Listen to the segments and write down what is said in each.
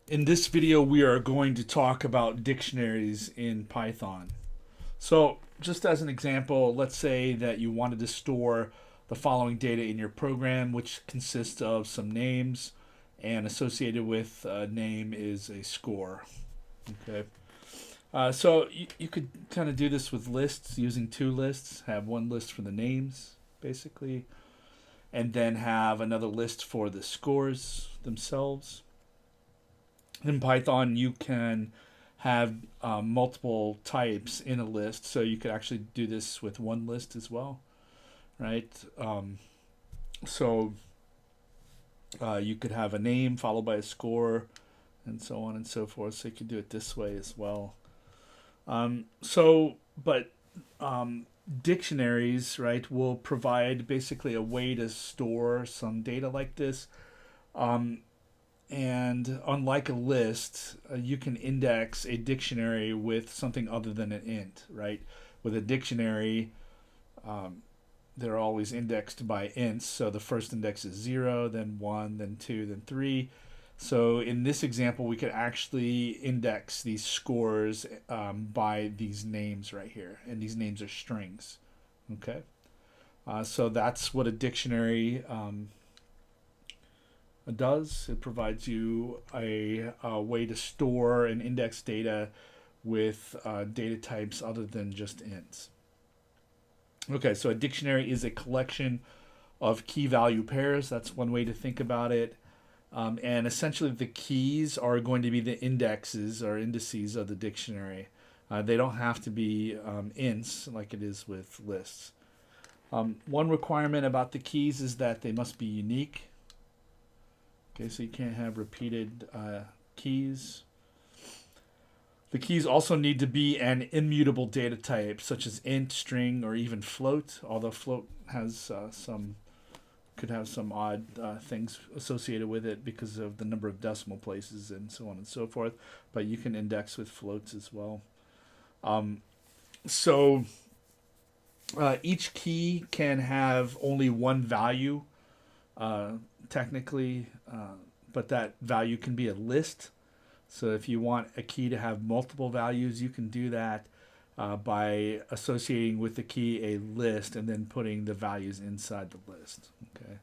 In this video, we are going to talk about dictionaries in Python. So, just as an example, let's say that you wanted to store the following data in your program, which consists of some names, and associated with a name is a score. Okay. So you could kind of do this with lists using two lists. Have one list for the names, basically, and then have another list for the scores themselves. In Python, you can have multiple types in a list, so you could actually do this with one list as well, right? So you could have a name followed by a score, and so on and so forth. So you could do it this way as well. But dictionaries, right, will provide basically a way to store some data like this. Um, And unlike a list, you can index a dictionary with something other than an int, right? With a dictionary, um, they're always indexed by ints. So the first index is 0, then 1, then 2, then 3. So in this example, we could actually index these scores by these names right here. And these names are strings. Okay? So that's what a dictionary does. It provides you a way to store and index data with data types other than just ints. Okay, so a dictionary is a collection of key value pairs. That's one way to think about it. And essentially, the keys are going to be the indexes or indices of the dictionary. They don't have to be ints like it is with lists. One requirement about the keys is that they must be unique. Okay, so you can't have repeated keys. The keys also need to be an immutable data type, such as int, string, or even float. Although float has could have some odd things associated with it because of the number of decimal places and so on and so forth. But you can index with floats as well. Um, so each key can have only one value uh, technically, but that value can be a list. So if you want a key to have multiple values, you can do that by associating with the key a list and then putting the values inside the list. Okay,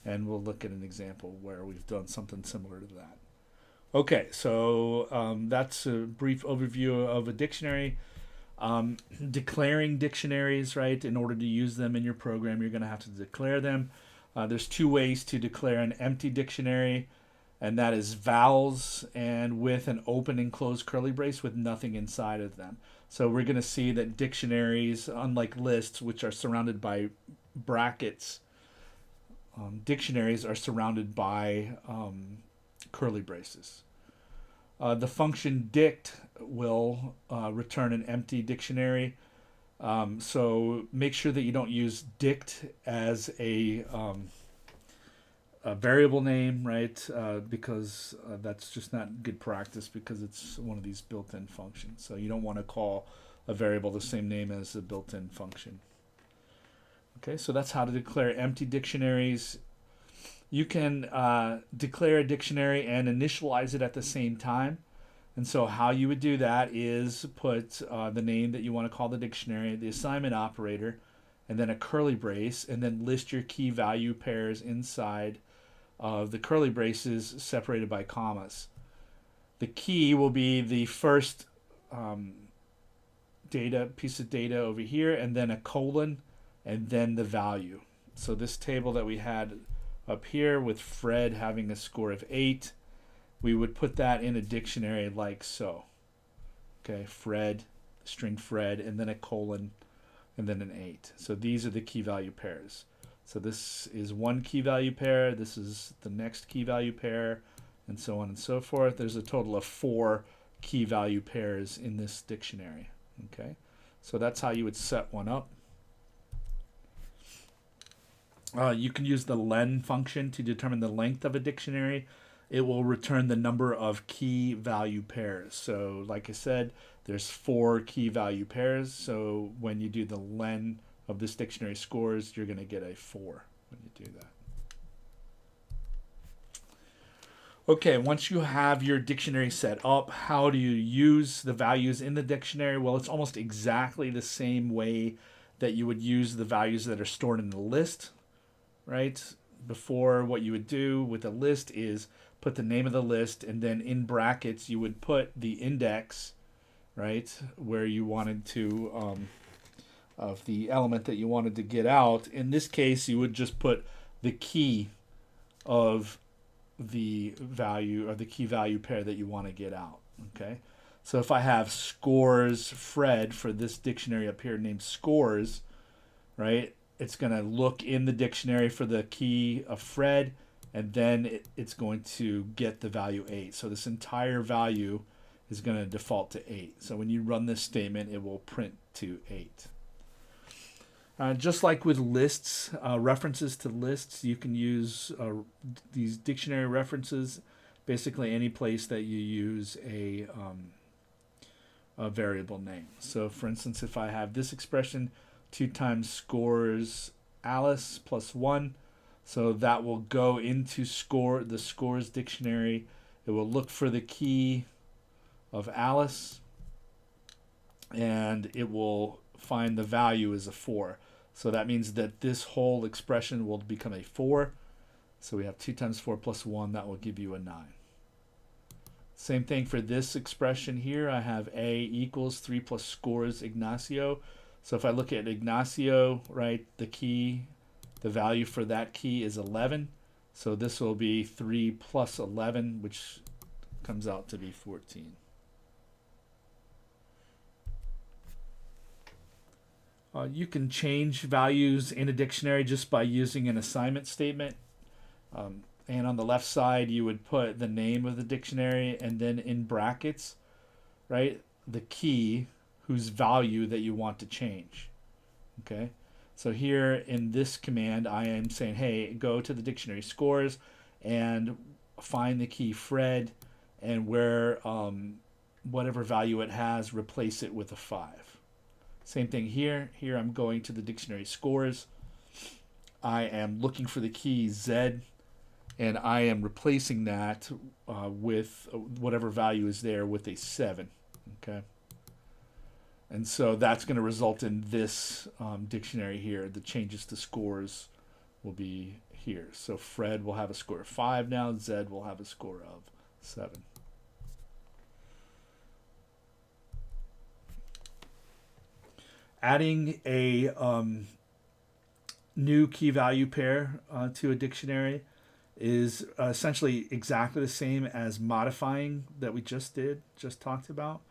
and we'll look at an example where we've done something similar to that. Okay, so that's a brief overview of a dictionary. Declaring dictionaries, right? In order to use them in your program, you're going to have to declare them. There's two ways to declare an empty dictionary, and that is vowels and with an open and closed curly brace with nothing inside of them. So we're going to see that dictionaries, unlike lists, which are surrounded by brackets, dictionaries are surrounded by curly braces. The function dict will return an empty dictionary. So make sure that you don't use dict as a variable name, right? Because that's just not good practice because it's one of these built-in functions. So you don't want to call a variable the same name as a built-in function. Okay, so that's how to declare empty dictionaries. You can declare a dictionary and initialize it at the same time. And so how you would do that is put the name that you want to call the dictionary, the assignment operator, and then a curly brace, and then list your key value pairs inside of the curly braces separated by commas. The key will be the first um, data piece of data over here, and then a colon, and then the value. So this table that we had up here with Fred having a score of 8, we would put that in a dictionary like so. Okay, Fred, string Fred, and then a colon, and then an 8. So these are the key value pairs. So this is one key value pair, this is the next key value pair, and so on and so forth. There's a total of 4 key value pairs in this dictionary. Okay, so that's how you would set one up. You can use the len function to determine the length of a dictionary. It will return the number of key value pairs. So like I said, there's 4 key value pairs. So when you do the len of this dictionary scores, you're going to get a 4 when you do that. Okay, once you have your dictionary set up, how do you use the values in the dictionary? Well, it's almost exactly the same way that you would use the values that are stored in the list, right? Before, what you would do with a list is put the name of the list, and then in brackets you would put the index, right, where you wanted to of the element that you wanted to get out. In this case, you would just put the key of the value or the key value pair that you want to get out. Okay, so if I have scores Fred for this dictionary up here named scores, right, it's going to look in the dictionary for the key of Fred, and then it's going to get the value 8. So this entire value is going to default to 8. So when you run this statement, it will print to 8. Just like with lists, references to lists, you can use these dictionary references basically any place that you use a variable name. So for instance, if I have this expression, 2 times scores Alice plus 1, so that will go into the scores dictionary. It will look for the key of Alice, and it will find the value is a 4. So that means that this whole expression will become a 4. So we have 2 times 4 plus 1. That will give you a 9. Same thing for this expression here. I have A equals 3 plus scores Ignacio. So if I look at Ignacio, right, the value for that key is 11. So this will be 3 plus 11, which comes out to be 14. You can change values in a dictionary just by using an assignment statement. And on the left side, you would put the name of the dictionary and then in brackets, right, the key whose value that you want to change. Okay, so here in this command, I am saying, hey, go to the dictionary scores and find the key Fred, and where whatever value it has, replace it with a 5. Same thing here. Here I'm going to the dictionary scores. I am looking for the key Z, and I am replacing that with whatever value is there with a 7. Okay. And so that's going to result in this dictionary here. The changes to scores will be here. So Fred will have a score of 5 now. Z will have a score of 7. Adding a new key value pair to a dictionary is essentially exactly the same as modifying that we just talked about.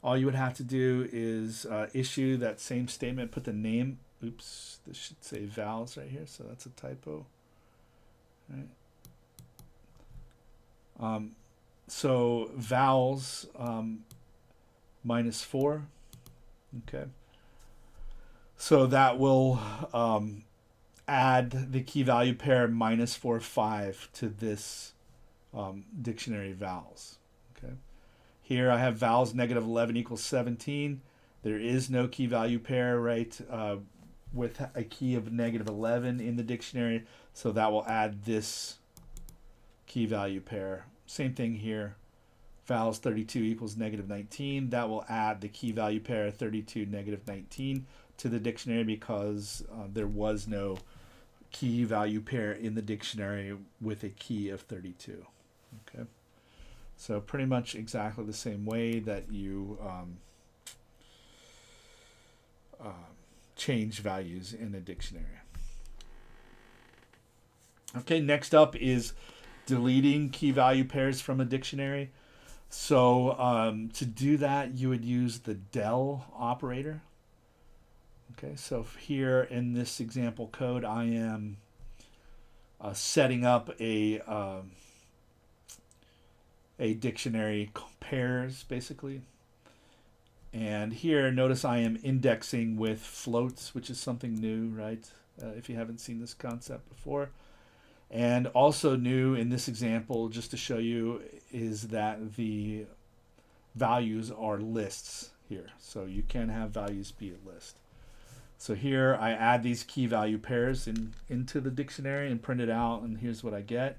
All you would have to do is issue that same statement, put the name. Oops, this should say vowels right here, so that's a typo. Right. So vowels minus 4. Okay. So that will add the key value pair minus 4, 5 to this dictionary vowels. Okay. Here I have vowels negative 11 equals 17. There is no key value pair, right, with a key of negative 11 in the dictionary. So that will add this key value pair. Same thing here. Vowels 32 equals negative 19. That will add the key value pair 32 negative 19 to the dictionary because there was no key value pair in the dictionary with a key of 32. Okay. So pretty much exactly the same way that you change values in a dictionary. Okay, next up is deleting key value pairs from a dictionary. So to do that, you would use the del operator. Okay, so here in this example code, I am setting up a dictionary pairs, basically. And here, notice I am indexing with floats, which is something new, right? If you haven't seen this concept before. And also new in this example, just to show you, is that the values are lists here. So you can have values be a list. So here I add these key value pairs into the dictionary and print it out, and here's what I get.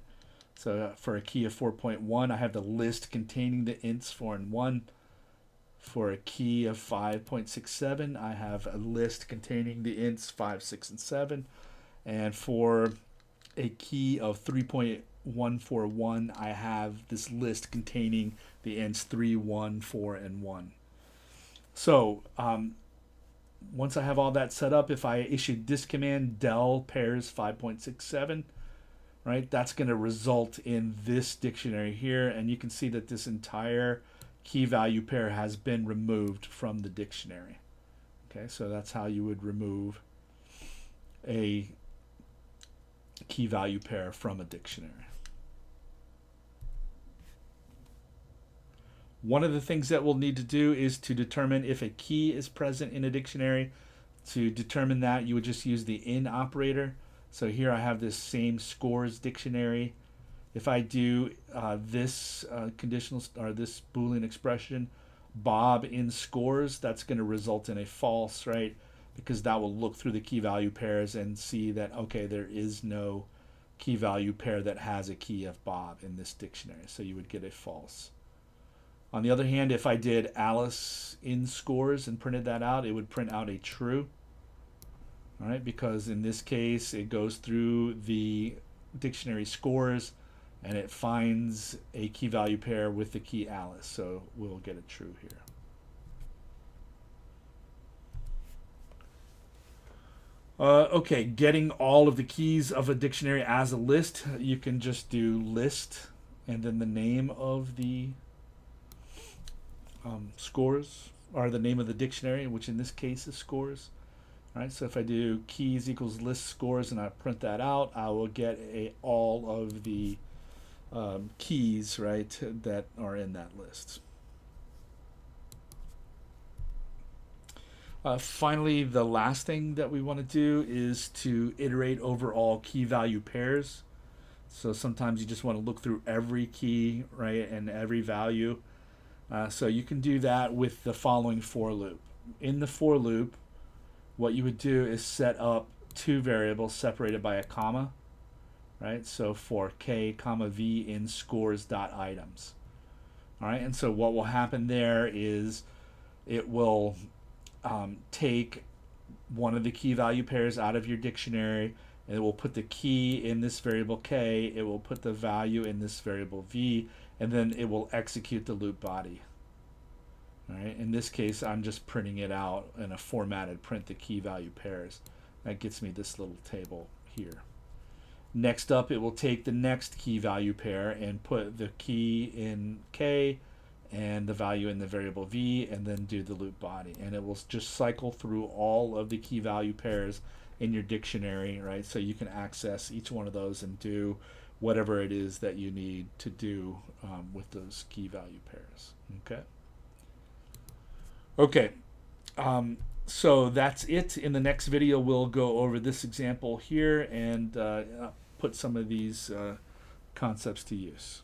So for a key of 4.1, I have the list containing the ints 4 and 1. For a key of 5.67, I have a list containing the ints 5, 6, and 7. And for a key of 3.141, I have this list containing the ints 3, 1, 4, and 1. So once I have all that set up, if I issue this command del pairs 5.67, right, that's going to result in this dictionary here, and you can see that this entire key value pair has been removed from the dictionary. Okay, so that's how you would remove a key value pair from a dictionary. One of the things that we'll need to do is to determine if a key is present in a dictionary. To determine that, you would just use the in operator. So here I have this same scores dictionary. If I do this conditional or this Boolean expression, Bob in scores, that's going to result in a false, right? Because that will look through the key value pairs and see that, okay, there is no key value pair that has a key of Bob in this dictionary. So you would get a false. On the other hand, if I did Alice in scores and printed that out, it would print out a true. All right, because in this case, it goes through the dictionary scores and it finds a key value pair with the key Alice. So we'll get a true here. Okay, getting all of the keys of a dictionary as a list, you can just do list and then the name of the scores, or the name of the dictionary, which in this case is scores. All right, so if I do keys equals list scores and I print that out, I will get all of the keys, right, that are in that list. Finally, the last thing that we want to do is to iterate over all key value pairs. So sometimes you just want to look through every key, right, and every value. So you can do that with the following for loop. In the for loop, what you would do is set up two variables separated by a comma, right? So for k comma v in scores dot items. All right, and so what will happen there is it will take one of the key value pairs out of your dictionary, and it will put the key in this variable k, it will put the value in this variable v, and then it will execute the loop body. All right, in this case, I'm just printing it out in a formatted print the key value pairs. That gets me this little table here. Next up, it will take the next key value pair and put the key in k and the value in the variable v, and then do the loop body. And it will just cycle through all of the key value pairs in your dictionary, right? So you can access each one of those and do whatever it is that you need to do with those key value pairs. Okay. So that's it. In the next video, we'll go over this example here and put some of these concepts to use.